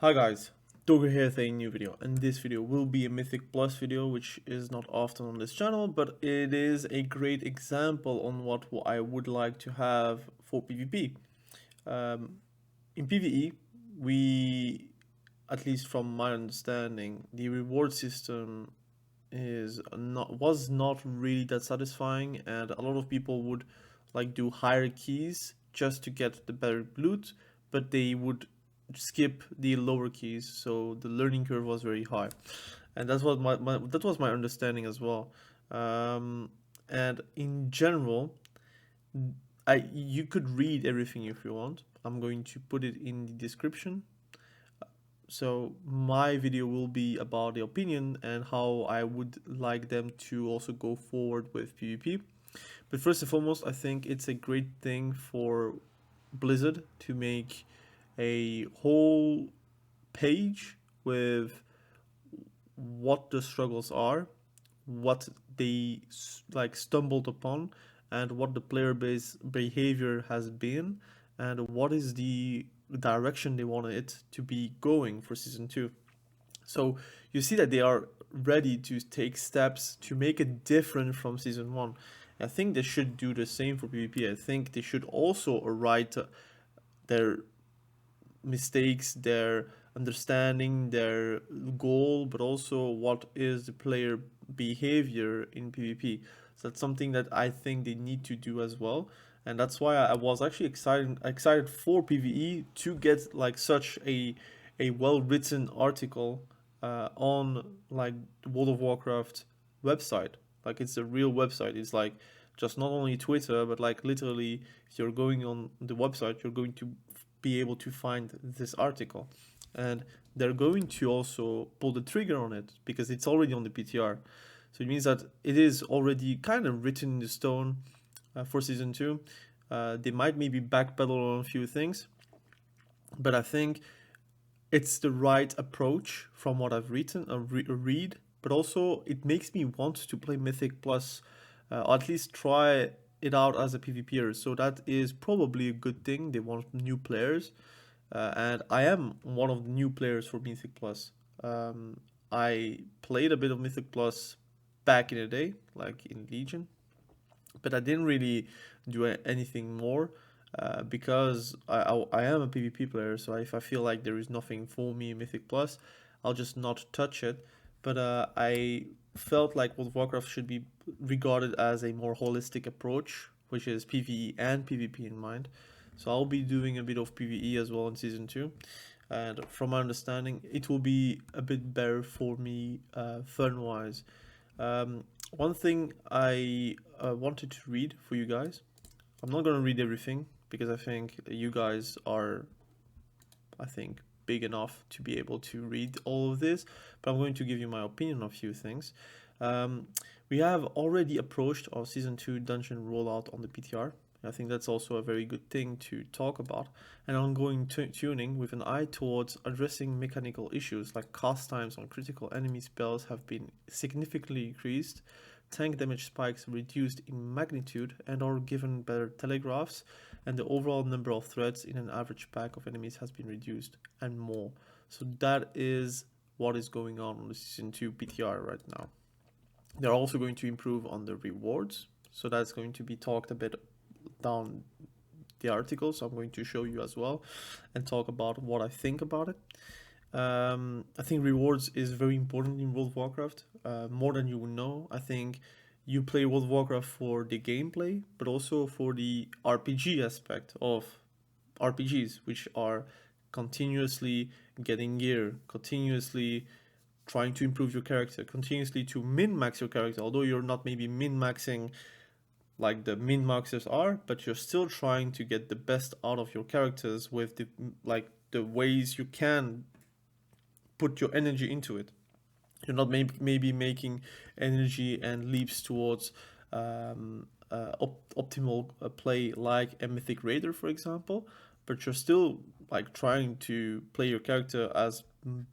Hi guys, Doger here with a new video, and this video will be a Mythic Plus video, which is not often on this channel, but it is a great example on what I would like to have for PvP. In PvE, at least from my understanding, the reward system was not really that satisfying, and a lot of people would like do hierarchies just to get the better loot, but they would skip the lower keys, so the learning curve was very high, and that's what that was my understanding as well. And in general, you could read everything if you want. I'm going to put it in the description. So my video will be about the opinion and how I would like them to also go forward with PvP. But first and foremost, I think it's a great thing for Blizzard to make a whole page with what the struggles are, what they like stumbled upon, and what the player base behavior has been, and what is the direction they want it to be going for season 2. So you see that they are ready to take steps to make it different from season 1. I think they should do the same for PvP. I think they should also write their mistakes, their understanding, their goal, but also what is the player behavior in PvP. So that's something that I think they need to do as well. And that's why I was actually excited for PvE to get like such a well-written article on like the World of Warcraft website. Like it's a real website. It's like just not only Twitter, but like literally if you're going on the website, you're going to be able to find this article. And they're going to also pull the trigger on it because it's already on the PTR. So it means that it is already kind of written in the stone for season 2. They might maybe backpedal on a few things, but I think it's the right approach from what I've written read, but also it makes me want to play Mythic Plus, or at least try it out as a PvPer. So that is probably a good thing. They want new players, and I am one of the new players for Mythic Plus. I played a bit of Mythic Plus back in the day, like in Legion, but I didn't really do anything more because I am a PvP player. So if I feel like there is nothing for me in Mythic Plus, I'll just not touch it. But I felt like World of Warcraft should be regarded as a more holistic approach, which is PvE and PvP in mind. So I'll be doing a bit of PvE as well in season 2. And from my understanding, it will be a bit better for me fun-wise. One thing I wanted to read for you guys. I'm not going to read everything because I think you guys are, I think, big enough to be able to read all of this, but I'm going to give you my opinion on a few things. We have already approached our season 2 dungeon rollout on the PTR. I think that's also a very good thing to talk about. And ongoing tuning with an eye towards addressing mechanical issues like cast times on critical enemy spells have been significantly increased, tank damage spikes reduced in magnitude and are given better telegraphs, and the overall number of threats in an average pack of enemies has been reduced, and more. So that is what is going on the season 2 PTR right now. They're also going to improve on the rewards, so that's going to be talked a bit down the article, so I'm going to show you as well and talk about what I think about it. I think rewards is very important in World of Warcraft, more than you would know. I think you play World of Warcraft for the gameplay, but also for the RPG aspect of RPGs, which are continuously getting gear, continuously trying to improve your character, continuously to min-max your character, although you're not maybe min-maxing like the min-maxers are, but you're still trying to get the best out of your characters with the ways you can put your energy into it. You're not maybe making energy and leaps towards optimal play like a Mythic Raider, for example, but you're still like trying to play your character as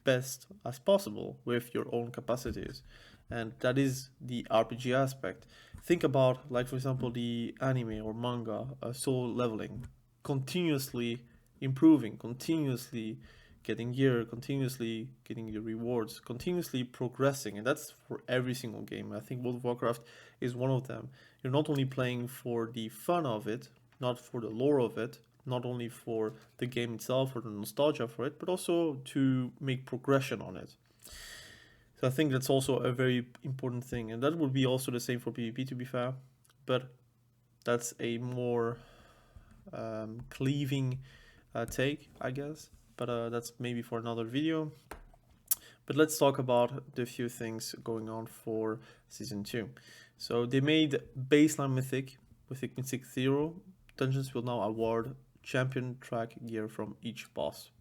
best as possible with your own capacities, and that is the RPG aspect. Think about, like, for example, the anime or manga soul leveling, continuously improving, continuously getting gear, continuously getting your rewards, continuously progressing, and that's for every single game. I think World of Warcraft is one of them. You're not only playing for the fun of it, not for the lore of it, not only for the game itself or the nostalgia for it, but also to make progression on it. So I think that's also a very important thing, and that would be also the same for PvP, to be fair, but that's a more cleaving take, I guess, but that's maybe for another video. But let's talk about the few things going on for Season 2. So they made baseline Mythic, Mythic 0. Dungeons will now award champion track gear from each boss,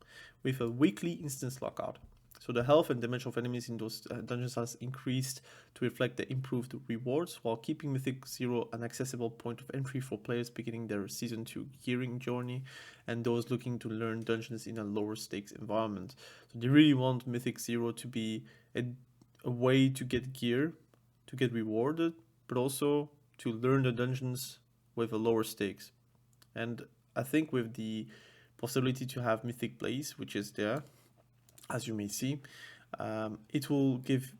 with a weekly instance lockout. So the health and damage of enemies in those dungeons has increased to reflect the improved rewards, while keeping Mythic 0 an accessible point of entry for players beginning their Season 2 gearing journey and those looking to learn dungeons in a lower stakes environment. So they really want Mythic 0 to be a way to get gear, to get rewarded, but also to learn the dungeons with a lower stakes. And I think with the possibility to have Mythic Blaze, which is there, as you may see, it will give,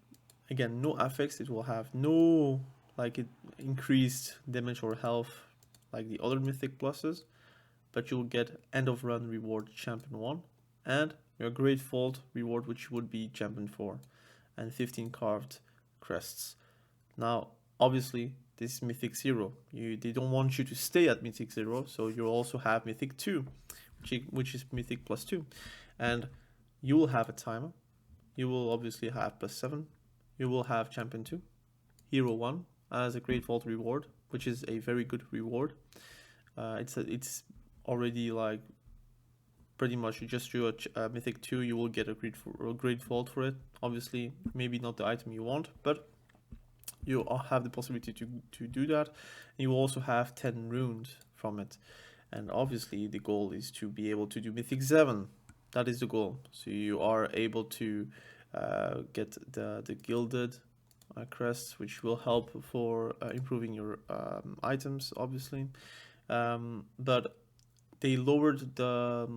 again, no affix. It will have no increased damage or health like the other Mythic pluses, but you'll get end of run reward champion 1 and your Great Vault reward, which would be champion 4, and 15 carved crests. Now obviously this is Mythic 0. They don't want you to stay at Mythic 0, so you also have Mythic 2, which is Mythic plus 2, and you will have a timer. You will obviously have +7. You will have champion 2, hero 1 as a Great Vault reward, which is a very good reward. It's already like pretty much you just do a Mythic 2, you will get a Great Vault for it. Obviously, maybe not the item you want, but you have the possibility to do that. You will also have 10 runes from it, and obviously the goal is to be able to do Mythic 7. That is the goal. So you are able to get the gilded crests, which will help for improving your items, obviously. But they lowered the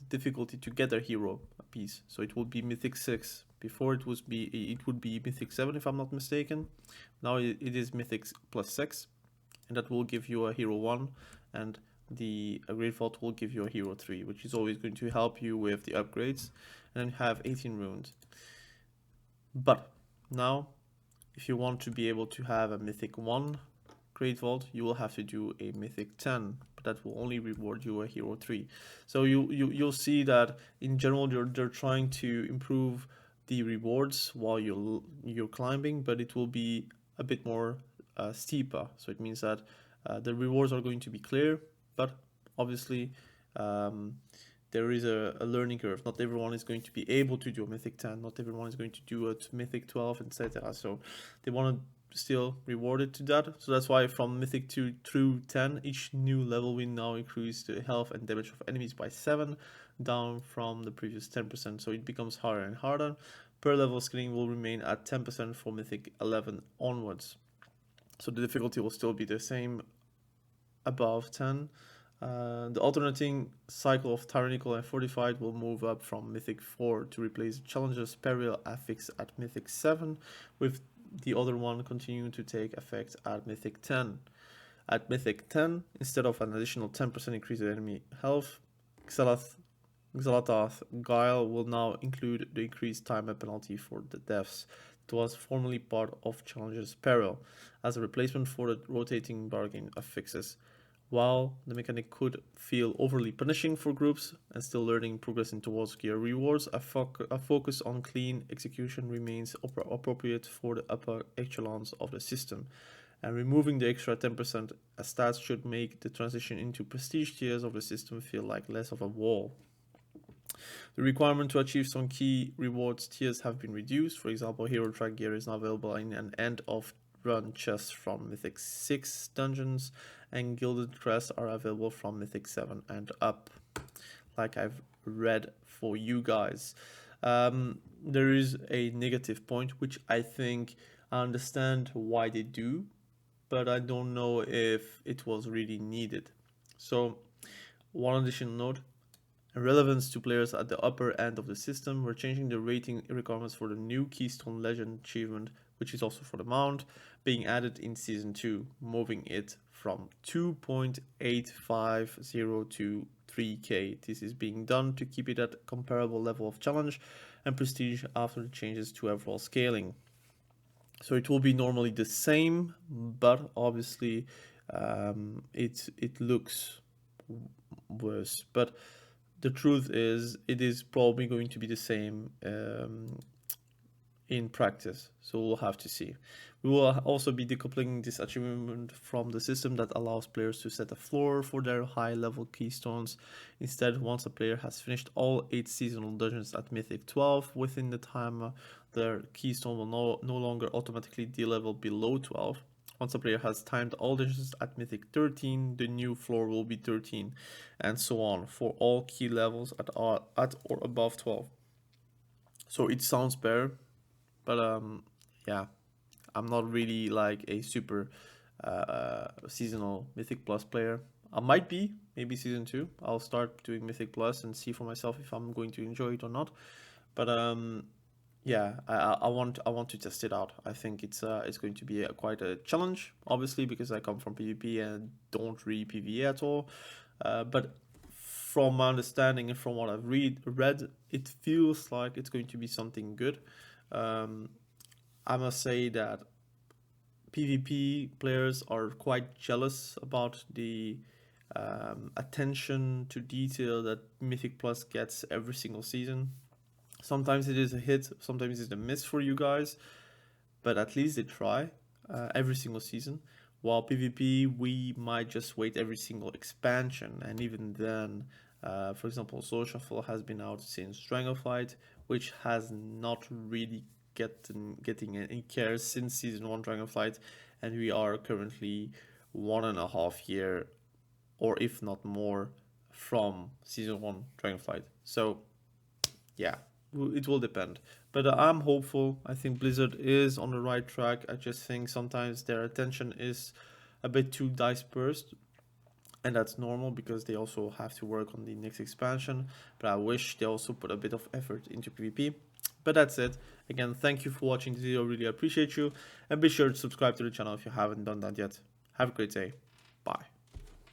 difficulty to get a hero piece, so it will be Mythic 6. Before it would be Mythic 7 if I'm not mistaken. Now it is Mythic plus 6, and that will give you a hero 1, and the Great Vault will give you a hero 3, which is always going to help you with the upgrades, and then have 18 runes. But now, if you want to be able to have a Mythic 1 Great Vault, you will have to do a Mythic 10, but that will only reward you a hero 3. So you'll see that in general they're trying to improve the rewards while you're climbing, but it will be a bit more steeper. So it means that the rewards are going to be clear, but obviously there is a learning curve. Not everyone is going to be able to do a Mythic 10, not everyone is going to do a Mythic 12, etc. So they want to still reward it to that. So that's why from Mythic 2 through 10, each new level will now increase the health and damage of enemies by 7, down from the previous 10%. So it becomes harder and harder. Per level scaling will remain at 10% for Mythic 11 onwards. So the difficulty will still be the same above 10. The alternating cycle of Tyrannical and Fortified will move up from Mythic 4 to replace Challenger's Peril affix at Mythic 7, with the other one continuing to take effect at Mythic 10. At Mythic 10, instead of an additional 10% increase in enemy health, Xalatath Guile will now include the increased timer penalty for the deaths. It was formerly part of Challenger's Peril, as a replacement for the rotating bargain affixes. While the mechanic could feel overly punishing for groups and still learning progressing towards gear rewards, a focus on clean execution remains appropriate for the upper echelons of the system, and removing the extra 10% as stats should make the transition into prestige tiers of the system feel like less of a wall. The requirement to achieve some key rewards tiers have been reduced. For example, hero track gear is now available in an end of run chests from Mythic 6 dungeons, and gilded crests are available from Mythic 7 and up, like I've read for you guys. There is a negative point, which I think I understand why they do, but I don't know if it was really needed. So one additional note, relevance to players at the upper end of the system. We're changing the rating requirements for the new Keystone Legend achievement, which is also for the mount, being added in Season 2, moving it from 2.850 to 3k. This is being done to keep it at a comparable level of challenge and prestige after the changes to overall scaling. So it will be normally the same, but obviously it looks worse. But the truth is, it is probably going to be the same in practice, so we'll have to see. We will also be decoupling this achievement from the system that allows players to set a floor for their high level keystones. Instead, once a player has finished all 8 seasonal dungeons at Mythic 12 within the time, their keystone will no longer automatically de-level below 12. Once a player has timed all dungeons at Mythic 13, the new floor will be 13, and so on for all key levels at or above 12. So it sounds better, but yeah, I'm not really like a super seasonal Mythic Plus player. I might be, maybe Season 2. I'll start doing Mythic Plus and see for myself if I'm going to enjoy it or not. But yeah, I want to test it out. I think it's going to be quite a challenge, obviously, because I come from PvP and don't really PvE at all. But from my understanding and from what I've read, it feels like it's going to be something good. I must say that PvP players are quite jealous about the attention to detail that Mythic Plus gets every single season. Sometimes it is a hit, sometimes it's a miss for you guys, but at least they try every single season. While PvP, we might just wait every single expansion, and even then, for example, Soul Shuffle has been out since Dragonflight, which has not really getting any care since Season 1 Dragonflight, and we are currently 1.5 years, or if not more, from Season 1 Dragonflight. So yeah, it will depend, but I'm hopeful. I think Blizzard is on the right track. I just think sometimes their attention is a bit too dispersed, and that's normal because they also have to work on the next expansion, but I wish they also put a bit of effort into PvP. But that's it. Again, thank you for watching this video, really appreciate you, and be sure to subscribe to the channel if you haven't done that yet. Have a great day. Bye.